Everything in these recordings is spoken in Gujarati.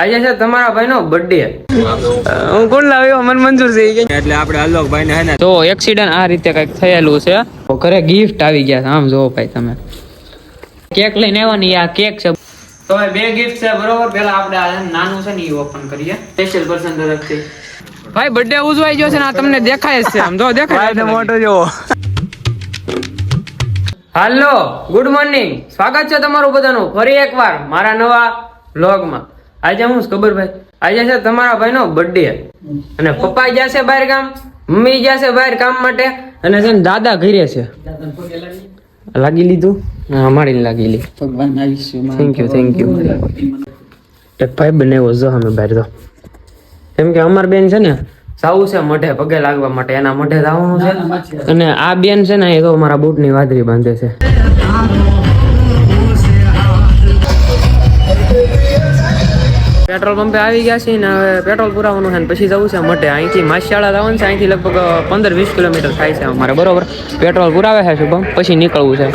આજે છે તમારા ભાઈનો બર્થડે. હું કોણ લાવ્યો મને મંજૂર છે એટલે આપણે આલોકભાઈ ને હે ને તો એક્સિડન્ટ આ રીતે કઈક થયેલું છે. ઘરે ગિફ્ટ આવી ગયા છે. આમ જોવો ભાઈ તમે કેક લઈને આવ્યા ને આ કેક છે. તો બે ગિફ્ટ છે બરોબર. પેલા આપણે આ નાનું છે ને એ ઓપન કરીએ સ્પેશિયલ પર્સન તરફથી. ભાઈ બર્થડે ઉજવાઈ ગયો છે ને આ તમને દેખાય છે. આમ જો દેખાય છે મોટો જેવો. હાલો ગુડ મોર્નિંગ, સ્વાગત છે તમારું બધાનું ફરી એકવાર મારા નવા વ્લોગમાં. આજે હું ખબર ભાઈ, આજે છે તમારા ભાઈનો બર્થડે અને પપ્પા ગયા છે બહાર ગામ, મમ્મી ગયા છે બહાર કામ માટે અને છે ને દાદા ઘરે છે. લાગી લીધું? હા મારી લાગી લી. થેન્ક યુ એક ભાઈ બનાવ્યો જો અમે બહાર તો. કેમ કે અમાર બેન છે ને સાવું છે મઢે પગે લાગવા માટે, એના મઢે જવાનું છે. અને આ બેન છે ને એ તો મારા બૂટની વાદરી બાંધે છે. પેટ્રોલ પંપે આવી ગયા છે ને હવે પેટ્રોલ પુરાવાનું છે ને પછી જવું છે મઢે. અહીંથી માસિયાળા જવાનું છે, અહીંથી લગભગ 15-20 કિલોમીટર થાય છે અમારે બરોબર. પેટ્રોલ પુરાવે છે શુભમ, પછી નીકળવું છે.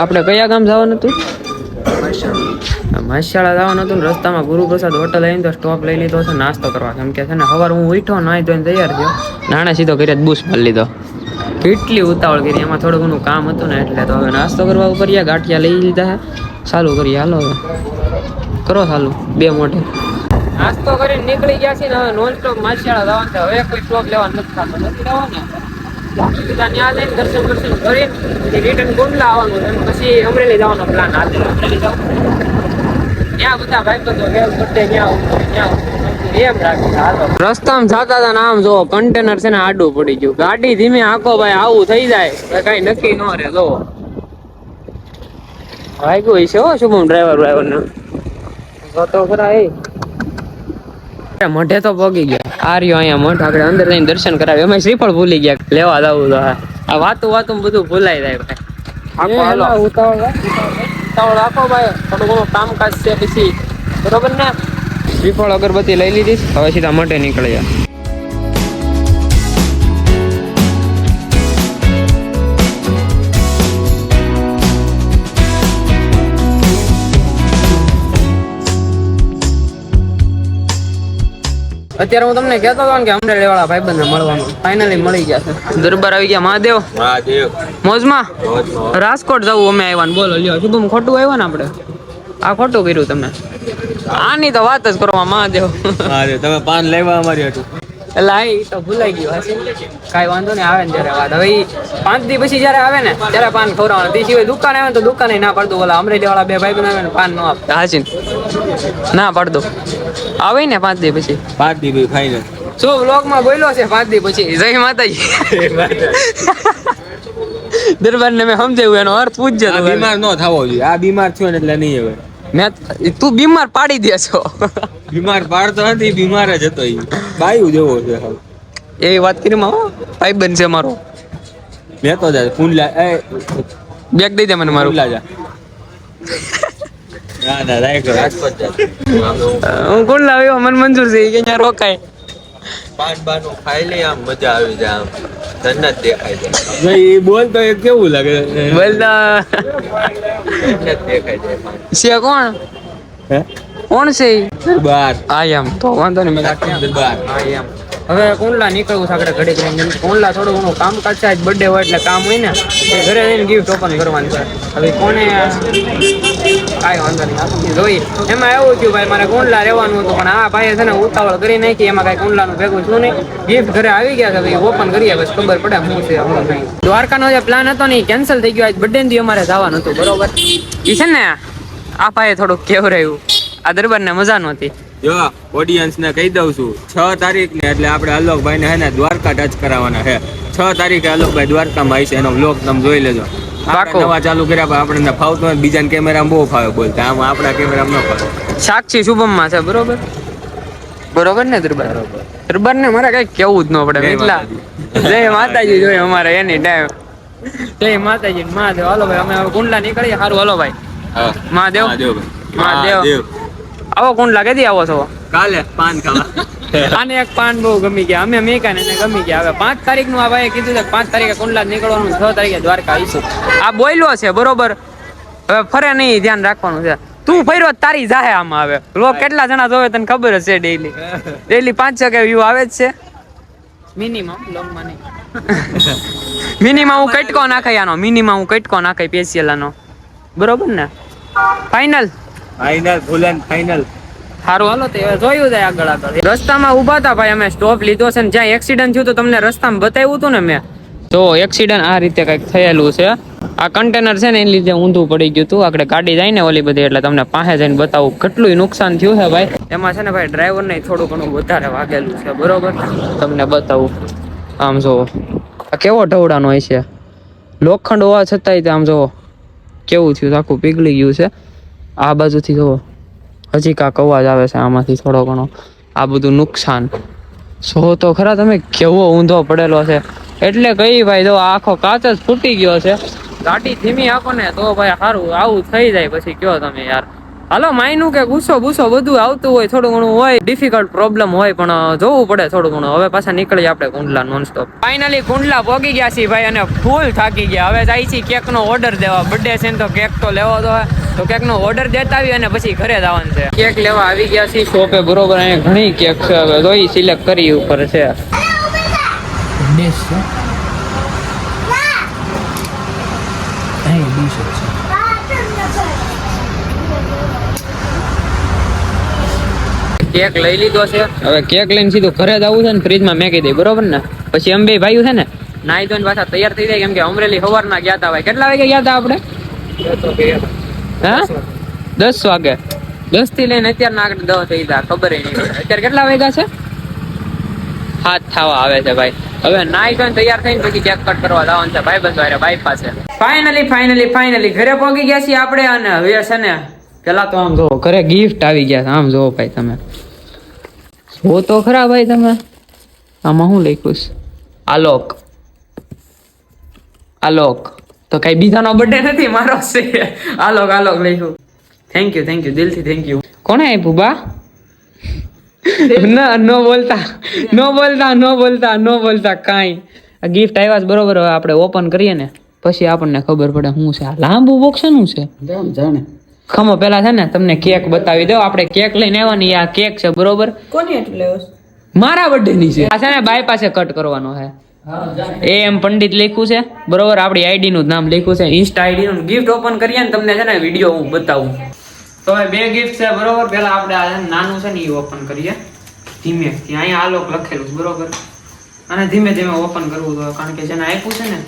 આપણે કયા ગામ જવાનું હતું? માસિયાળા જવાનું હતું. રસ્તામાં ગુરુપ્રસાદ હોટલ આવીને તો સ્ટોપ લઈ લીધો છે નાસ્તો કરવા. કેમ કે છે ને સવારે હું ઉઠ્યો નાઈ ધોઈને તૈયાર થયો, નાણે સીધો ઘરે જ બૂસ ભરી લીધો. કેટલી ઉતાવળ કરી, એમાં થોડું ઘણું કામ હતું ને એટલે તો હવે નાસ્તો કરવા ઉપર ગયા, ગાંઠિયા લઈ લીધા. ચાલુ કરીએ હાલો હવે કરો ચાલુ. બે મોઢે નાસ્તો કરીને નીકળી ગયા છે ને હવે નોન સ્ટોપ માસિયાળા જવાનું છે. હવે કોઈ સ્ટોપ લેવા નથી થતો, નથી રહેવાનું. ત્યાં જઈને દર્શન કરી રિટર્ન ગોંડલા આવવાનું છે, પછી અમરેલી જવાનો પ્લાન. આજે અમરેલી જવાનું ત્યાં બધા ભાઈ બંધો રસ્તામાં જતા હતા ને આમ જો કન્ટેનર છે ને આડું પડી ગયું. ગાડી ધીમે આખો ભાઈ આવું થઈ જાય કઈ નક્કી ન રહે. જો વાગ્યું છે હો શુભમ ડ્રાઈવર ને તો ખરા. એ મઢે તો પગી ગયા. આ રહ્યો અહીંયા મઠ, આપણે અંદર જઈને દર્શન કરાવે. એમાં શ્રીફળ ભૂલી ગયા લેવા જવું તો. આ વાતું બધું ભૂલાઈ જાય ભાઈ. ઉતાવળ રાખો ભાઈ, થોડું ઘણું કામકાજ છે પછી બરોબર ને. શ્રીફળ અગરબત્તી લઈ લીધી, હવે સીધા મઢે નીકળ્યા. અત્યારે હું તમને કહેતો હતો કે અમરેલી વાળા ભાઈબંધને મળવાનું ફાઇનલી મળી ગયા છે. દરબાર આવી ગયા. મહાદેવ મોજમાં. રાજકોટ જવું અમે આવ્યા ને બોલો લ્યો શુભમ ખોટું આવ્યા ને આપણે. આ ખોટું કર્યું તમે. આની તો વાત જ કરવા. મહાદેવ તમે પાન લેવા અમારી હતું એટલે આ તો ભૂલાઈ ગયું હશે. કાંઈ વાંધો નહીં, આવે ને ત્યારે વાત. હવે 5 દી પછી જયારે આવે ને ત્યારે પાન ખવડાવવાનું. તે સિવાય દુકાન આવે તો દુકાને ના પડતું. ઓલા અમરેલી વાળા બે ભાઈ બન આવે ને પાન ન આપતા. હાચી ના પડતું. આવે ને 5 દી પછી. 5 દી પછી ફાઈનલ. શું વ્લોગમાં બોલ્યો છે 5 દી પછી? જય માતાજી. દરબાર ને મેં સમજાવ્યું, એનો અર્થ પૂછજો. બીમાર ન થવો જોઈએ. આ બીમાર થયો ને એટલે નહીં હવે. મેં તું બીમાર પાડી દે છો. બીમાર પાડતો નથી, બીમાર જ હતો. બાયું જેવો છે એવી વાત કરી માં. ભાઈ બન છે મારો. મેં તો જાય ફૂનલા એ બેગ દઈ દે મને મારું. ફૂનલા ના ના રાઈકો રાજકોટ જા. હું કોણ લાવ્યો મને મંજૂર છે કે ત્યાં રોકાય. પાન બાનું ખાઈ લે, આમ મજા આવી જાય, આમ જન્નત દેખાય છે. ભાઈ બોલ તો એ કેવું લાગે? બોલતા જન્નત દેખાય છે. છે કોણ? હે કોણ છે? દરબાર. આઈ એમ તો વાંધો નહીં. મેં દરબાર આઈ એમ. હવે કોંડલા નીકળવું છે આપણે ઘડી કરીને. કોંડલા થોડું ઘણું કામકાજ છે. આજ બર્થડે હોય એટલે કામ હોય ને, ઘરે જઈને ગિફ્ટ ઓપન કરવાની છે. હવે કોને કાંઈ વાંધો નહીં જોઈ. એમાં એવું થયું ભાઈ મારે કોંડલા રહેવાનું હતું, પણ આ ભાઈએ છે ને ઉતાવળ કરી નાખી. એમાં કાંઈ કોંડલાનું ભેગું છું નહીં. ગિફ્ટ ઘરે આવી ગયા છે, ભાઈ ઓપન કરીએ બસ ખબર પડે શું છે શું નહીં. દ્વારકાનો જે પ્લાન હતો ને એ કેન્સલ થઈ ગયો. આજ બર્થડે દી અમારે જવાનું હતું બરોબર. એ છે ને આ ભાઈએ થોડુંક કેવું રહ્યું. આ દરબાર ને મજા નહોતી. જો ઓડિયન્સ ને કહી દઉં છું 6 તારીખ ને એટલે આપણે આલોકભાઈ ને હે ને દ્વારકા ટચ કરાવવાના છે. 6 તારીખે આલોકભાઈ દ્વારકામાં આવી છે. એનો વ્લોગ તમે જોઈ લેજો. નવા ચાલુ કર્યા આપણને ફાવતો હોય, બીજા કેમેરામાં બહુ ફાવે બોલતા. આમ આપણા કેમેરામાં ન ફાવે. સાક્ષી શુભમ માં છે બરોબર. બરોબર ને દરબાર? દરબાર ને મારે કઈ કેવું જ ન પડે. એટલા જય માતાજી જોઈએ અમારે એની ટાઈમ. જય માતાજી. મહાદેવ. હાલો ભાઈ અમે હવે કુંડલા નીકળીએ. સારું હાલો ભાઈ. મહાદેવ. મહાદેવ. આવો કોણ લાગે દી આવો છો? કાલે પાન ખાવા. આને એક પાન બહુ ગમી ગયા, અમે મેકા ને ગમી ગયા. હવે 5 તારીખ નું આ ભાઈ કીધું છે 5 તારીખે કુંડલા નીકળવાનું, 6 તારીખે દ્વારકા આવીશું. આ બોયલો છે બરોબર, હવે ફરે નહીં, ધ્યાન રાખવાનું છે. તું ફર્યો તારી જાહે આમાં. હવે લોક કેટલા જણા જોવે તને ખબર જ છે. ડેઈલી 5-6 કે વ્યૂ આવે જ છે મિનિમમ, લોંગમાં નહીં. મિનિમમ હું કટકો નાખાય આનો, મિનિમમ હું કટકો નાખાય પેશિયલ આનો, બરોબર ને? ફાઇનલ ફૂલન ફાઇનલ. સારું હાલો તે જોયું જાય આગળ. રસ્તામાં ઉભા હતા ભાઈ, અમે સ્ટોપ લીધો છે ને જ્યાં એક્સિડન્ટ થયું તો તમને રસ્તામાં બતાવ્યું હતું ને મેં. તો એક્સિડન્ટ આ રીતે કંઈક થયેલું છે. આ કન્ટેનર છે ને એની લીધે ઊંધું પડી ગયું હતું. આગળ ગાડી જાય ને ઓલી બધી, એટલે તમને પાસે જઈને બતાવું કેટલું નુકસાન થયું છે ભાઈ. એમાં છે ને ભાઈ ડ્રાઈવરને થોડું ઘણું વધારે વાગેલું છે બરોબર, તમને બતાવું. આમ જોવો આ કેવો ઢવડાનો હોય છે, લોખંડ હોવા છતાંય આમ જોવો કેવું થયું, આખું પીગળી ગયું છે. આ બાજુથી જોવો હજી કાંક અવાજ આવે છે આમાંથી થોડો ઘણો. આ બધું નુકસાન સો તો ખરા તમે કેવો ઊંધો પડેલો છે. એટલે કઈ ભાઈ જો આખો કાચ જ ફૂટી ગયો છે. ગાડી ધીમી આપો ને તો ભાઈ સારું, આવું થઈ જાય પછી કયો તમે યાર. હાલો માયનું કે ગુસ્સો બધું આવતું હોય, થોડું ઘણું હોય, ડિફિકલ્ટ પ્રોબ્લેમ હોય, પણ જોવું પડે થોડું ઘણું. હવે પાછા નીકળી આપણે કુંડલા નોનસ્ટોપ. ફાઇનલી કુંડલા પહોંચી ગયા છીએ ભાઈ, અને ફૂલ થાકી ગયા. હવે જાય છે કેક નો ઓર્ડર દેવા, બર્થડે છે ને તો કેક તો લેવો તો કેક નો ઓર્ડર દેતા આવી અને પછી ઘરે જવાનું છે. કેક લેવા આવી ગયા છીએ શોપે બરોબર. અહીંયા ઘણી કેક છે, હવે જોઈ સિલેક્ટ કરી ઉપર છે. કેક લઈ લીધો છે. હવે કેક લઈને સીધું ઘરે જ આવું છે ને ફ્રીજમાં મેકી દઈ બરોબર ને. પછી અમે બે ભાઈઓ છે ને નાઈ ધોઈને પાછા તૈયાર થઈ જાય, કેમ કે અમરેલી સવારના ગયા હતા ભાઈ. કેટલા વાગે ગયા હતા આપણે? 10 વાગે. 10 થી લઈને અત્યારના આગળ 10 થઈ ગયા, ખબર નહીં. અત્યારે કેટલા વાગ્યા છે? 7 થવા આવે છે ભાઈ. હવે નાઈ ધોઈને તૈયાર થઈને પછી કેક કટ કરવા જવાનું છે ભાઈ બંધ વારે બાઈક પાસે. ફાઇનલી ઘરે પહોંચી ગયા છીએ આપણે. અને હવે છે ને પેલા તો આમ જોવો ઘરે ગિફ્ટ આવી ગયા છે. આમ જોવો ભાઈ તમે, જો તો ખરા ભાઈ તમે. આમાં શું લખ્યું છે? આલોક તો કઈ બીજાનો બર્થડે નથી, મારો છે. આલોક લખ્યું. થેન્ક યુ દિલથી થેન્ક યુ. કોને આપ્યું બા? ન બોલતા કાંઈ. આ ગિફ્ટ આવ્યા છે બરોબર. હવે આપણે ઓપન કરીએ ને પછી આપણને ખબર પડે શું છે. આ લાંબુ બોક્સ શું છે જાણે. ખમો પેલા છે ને તમને કેક બતાવી દો. આપણે કેક લઈને આવવાની. આ કેક છે બરોબર. કોની એટલું લેવો? મારા બર્થડે ની છે. આ છે ને બાય પાસે કટ કરવાનો છે. એમ પંડિત લખ્યું છે બરોબર. આપણી આઈડી નું નામ લખ્યું છે, ઇન્સ્ટા આઈડી નું. ગિફ્ટ ઓપન કરીએ ને તમને છે ને વિડીયો હું બતાવું. તો હવે 2 ગિફ્ટ છે બરોબર. પેલા આપણે આ નાનું છે ને એ ઓપન કરીએ ધીમે. અહીંયા આલોક લખેલું બરોબર. અને ધીમે ઓપન કરવું તો, કારણ કે જેને આપ્યું છે ને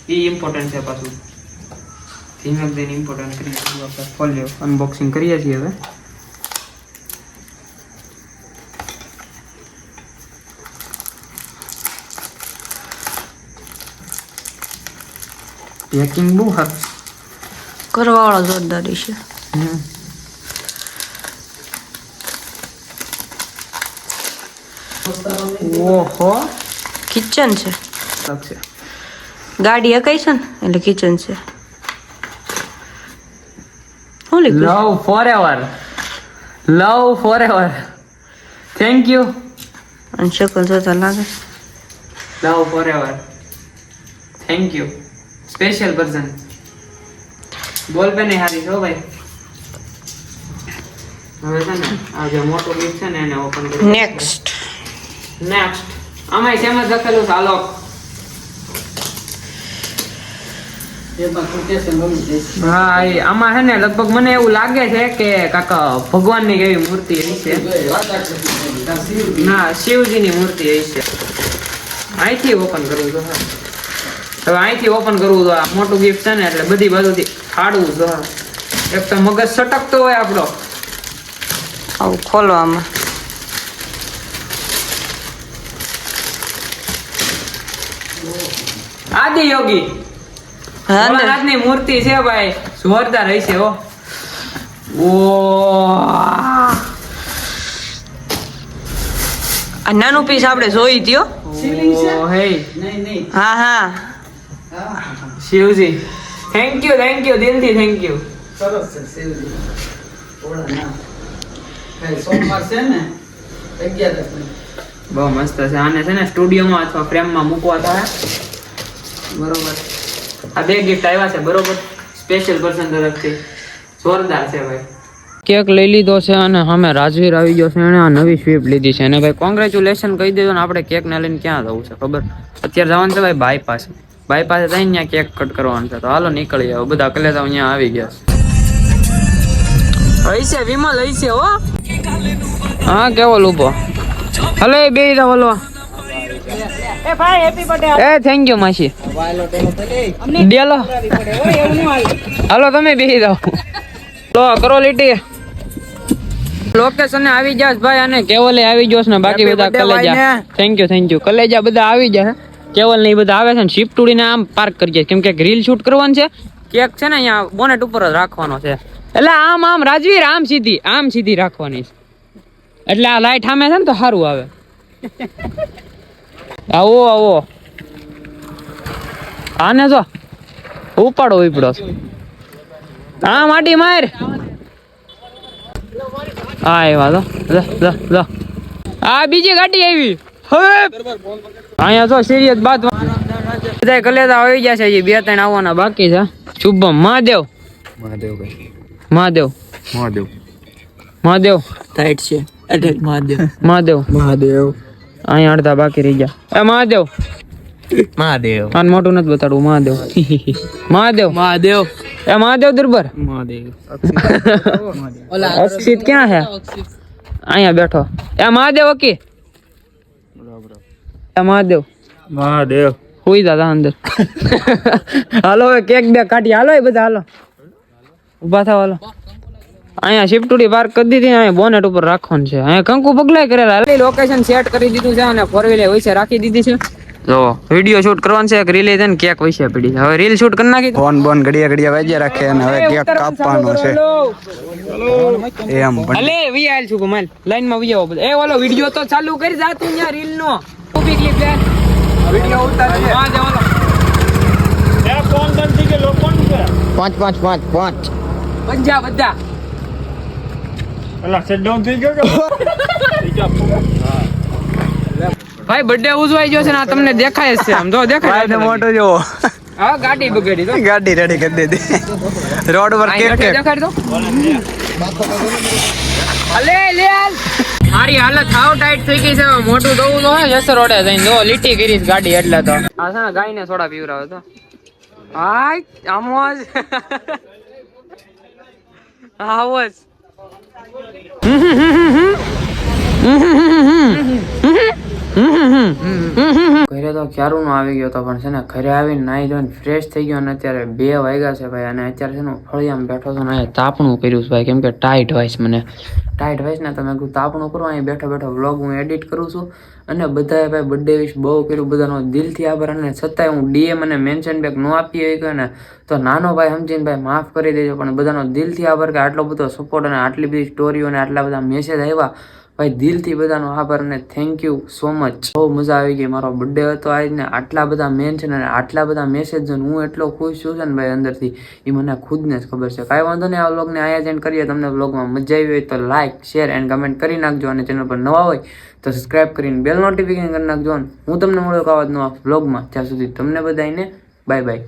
એ ઇમ્પોર્ટન્ટ છે પાછું. ધીમે દઈને ઇમ્પોર્ટન્ટ કરીએ. આપણે ફોલ્યો અનબોક્સિંગ કરીએ છીએ હવે. પેકિંગ બહુ સારું કરવાવાળો જોરદાર છે. ઓહો કિચન છે. ગાડી અકાઈ છે ને એટલે કિચન છે. Love forever. Thank you. અને શકલ જોતા લાગે. Love forever. Thank you. Special person. બોલ પે નહીં હારી છો ભાઈ. હવે છે ને આ જે મોટો ગિફ્ટ છે ને એને ઓપન કરી. નેક્સ્ટ આમાં સેમ જ લખેલું છે આલોક. હા આમાં છે ને લગભગ મને એવું લાગે છે કે કાકા ભગવાન ની કેવી મૂર્તિ હશે. ના, શિવજી ની મૂર્તિ હશે. અહીંથી ઓપન કરવું તો હવે અહીંથી ઓપન કરવું તો. આ મોટું ગિફ્ટ છે ને એટલે બધી બાજુથી ફાડવું તો. એક તો મગજ સટકતો હોય આપણો. આવું ખોલવામાં આદિ યોગી ભોળાનાથ ની મૂર્તિ છે ભાઈ. જોરદાર હશે હો. આ નાનું પીસ આપણે જોઈ દ્યો. હા શિવજી થેન્ક યુ દિલથી થેન્ક યુ. સરસ છે શિવજી. સોમવાર છે ને બહુ મસ્ત છે. આને છે ને સ્ટુડિયોમાં અથવા ફ્રેમમાં મૂકવા થાય. બરોબર. આ બે ગિફ્ટ આવ્યા છે બરોબર, સ્પેશિયલ પર્સન તરફથી. જોરદાર છે ભાઈ. કેક લઈ લીધો છે અને સામે રાજવીર આવી ગયો છે. એને આ નવી સ્વીપ લીધી છે અને ભાઈ કોંગ્રેચ્યુલેશન કહી દેજો ને. આપણે કેક ને લઈને ક્યાં જવું છે ખબર? અત્યારે જવાનું છે ભાઈ બાયપાસ. બાયપાસે જઈને ત્યાં કેક કટ કરવાનું છે. તો હાલો નીકળી જાવ. બધા કલેજા અહીંયા આવી ગયા છે. હઈ છે વિમલ, હઈ છે હો. હા કેવો લૂપો. હલો એ બે જાવ. હલો એ ભાઈ happy birthday. A thank you માસી. ડેલો હાલો તમે બેસી જાઓ. લો કરો લીટી. લોકેશન આવી જાસ ભાઈ અને કેવલે આવી જોશ ને બાકી બધા કલેજા. થેન્ક યુ કલેજા બધા આવી જાય. કેવલ ને એ બધા આવે છે ને શિફ્ટ ઉડીને આમ પાર્ક કરી જાય કેમ કે રીલ શૂટ કરવાનું છે. કેક છે ને અહીંયા બોનેટ ઉપર જ રાખવાનો છે. એટલે આમ રાજવીર આમ સીધી રાખવાની છે. એટલે આ લાઈટ સામે છે ને તો સારું આવે. આવો આને જો ઉપાડો હા માટી માર. હા એવા તો આ બીજી ગાડી આવી હવે અહીંયા તો સિરિયસ બાત. બધા કલેજા આવી ગયા છે. 2-3 આવવાના બાકી છે. શુભમ મહાદેવ ટાઈટ છે. મહાદેવ અહીંયા અડધા બાકી રહી ગયા. એ મહાદેવ આને મોટું નથી બતાડવું. મહાદેવ એ મહાદેવ દરબાર. અક્ષિત ક્યાં છે? અહીંયા બેઠો. એ મહાદેવ ઓકે. એ મહાદેવ હુઈ દાદા અંદર. હાલો હવે કેક બે કાઢી. હાલો એ બધા હાલો ઉભા થાવ. હાલો અહીંયા શિફ્ટુડી પાર્ક કરી દીધી. અહીંયા બોનેટ ઉપર રાખવાનું છે. અહીંયા કંકુ પગલાય કરેલા. લોકેશન સેટ કરી દીધું છે અને 4-wheeler વૈસે રાખી દીધી છે. તો વિડિયો શૂટ કરવાનું છે. એક રીલ છે ને કેક વૈસે પડી છે. હવે રીલ શૂટ કરી નાખી. ફોન ઘડિયા વાજ્યા રાખે અને હવે કેક કાપવાનો છે. એમ અલે વી આલ છું માલ લાઈન માં વી આવો બધા. એ ઓલો વિડિયો તો ચાલુ કરી જા તું ન્યા રીલ નો. ઊભી ક્લિપ લે. વિડિયો ઉતાર છે. હા જા ઓલો. એ ફોન દંતી કે લોકો કોણ છે? 5 બધા અલા સેટ ડાઉન થઈ ગયો. ભાઈ બર્થડે ઉજવાઈ ગયો છે ને. આ તમને દેખાય છે આમ જો દેખાય છે મોટો જો. હા ગાડી બગડી તો ગાડી રેડી કરી દીધી રોડ પર કેક દેખાડ દો. અલે લે મારી હાલત હાવ ટાઈટ થઈ ગઈ છે. મોટું દઉં તો જસર રોડે જઈને જો લીટી કરી ગાડી એટલે તો આ છે ને ગાયને સોડા પીવરાવે તો હાય આમો જ આવો જ. ઘરે તો ક્યારું નો આવી ગયો તો પણ છે ને ઘરે આવીને નાઈ ધોઈને ફ્રેશ થઈ ગયો અને અત્યારે 2 વાગ્યા છે ભાઈ. અને અત્યારે છે ને ફળિયામાં બેઠો છું ને તાપણું કર્યું છે ભાઈ કેમ કે ટાઈટ વાઈસ ને તમે તાપણું કરો. અહીં બેઠો વ્લોગ હું એડિટ કરું છું અને બધાએ ભાઈ બર્થડે વિશ બહુ કર્યું. બધાનો દિલથી આભાર. અને છતાંય હું DM અને મેન્શન બેક ન આપી હોય ને તો નાનો ભાઈ સમજીને ભાઈ માફ કરી દેજો. પણ બધાનો દિલથી આભાર કે આટલો બધો સપોર્ટ અને આટલી બધી સ્ટોરીઓ અને આટલા બધા મેસેજ આવ્યા. ભાઈ દિલથી બધાનો આભાર અને થેન્ક યુ સો મચ. બહુ મજા આવી ગઈ. મારો બર્થડે હતો આજ ને આટલા બધા મેન્શન અને આટલા બધા મેસેજ જોઈને હું એટલો ખુશ છું ને ભાઈ અંદરથી. એ મને ખુદને જ ખબર છે. કાંઈ વાંધો નહીં. આ વ્લોગને અહીંયા જ એન્ડ કરીએ. તમને વ્લોગમાં મજા આવી હોય તો લાઈક શેર એન્ડ કમેન્ટ કરી નાખજો. અને ચેનલ પર નવા હોય તો સબસ્ક્રાઈબ કરીને બેલ નોટિફિકેશન કરી નાખજો. હું તમને મળ્યો આવા જ નવા વ્લોગમાં. ત્યાં સુધી તમને બધાને બાય બાય.